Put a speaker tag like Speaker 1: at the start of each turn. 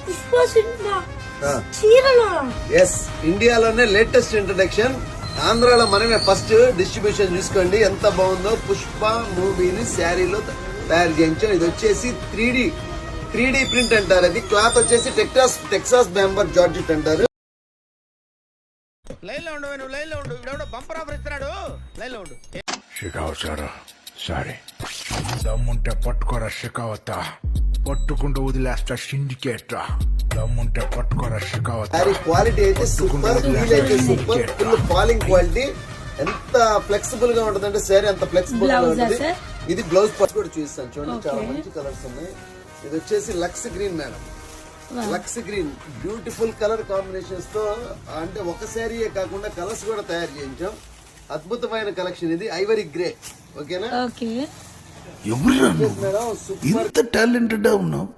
Speaker 1: Pushpa cinema చీరలో
Speaker 2: yes, ఇండియాలోనే latest introduction. ఆంధ్రాలో మనమే ఫస్ట్ డిస్ట్రిబ్యూషన్ చూసుకోండి ఎంత బాగుందో. పుష్ప మూవీని శారీలో తయారు చేయించాం. ఇది వచ్చేసి 3D ప్రింట్ అంటారు. అది క్లాత్ వచ్చేసి టెక్సాస్ బ్యాంబర్ జార్జెట్ అంటారు.
Speaker 3: లైన్ లో ఉండు, నువ్వు లైన్ లో ఉండు. ఇవిడెవడో బంపర్ ఆఫర్ ఇస్తున్నాడు, లైన్ లో ఉండు.
Speaker 4: షికావతారా సారీ, దమ్ముంటే పట్టుకోరా షికావత, పట్టుకుంటూ వదిలేస్తా సిండికేట్. దమ్ముంటే పట్టుకోరా షికావత.
Speaker 2: శారీ క్వాలిటీ అయితే సూపర్, ఫీల్ అయితే సూపర్, ఫుల్ ఫాలింగ్ క్వాలిటీ. ఎంత ఫ్లెక్సిబుల్ గా ఉంటుంది అంటే శారీ అంత ఫ్లెక్సిబుల్ గా ఉంటుంది. ఇది బ్లౌజ్ పర్స్ కూడా చూపిస్తాను చూడండి, చాలా మంచి కలర్స్ ఉన్నాయి. ఇది వచ్చేసి lux green madam, lux green beautiful colour combinations తో, అంటే ఒక శారీయే కాకుండా కలర్స్ కూడా తయారు చేయించాం. అద్భుతమైన కలెక్షన్ ఇది. ఐవరీ గ్రే, ఓకేనా?
Speaker 4: ఎవరు
Speaker 2: మేడం సూపర్
Speaker 4: ఇంత టాలెంటెడ్ ఉన్నావు?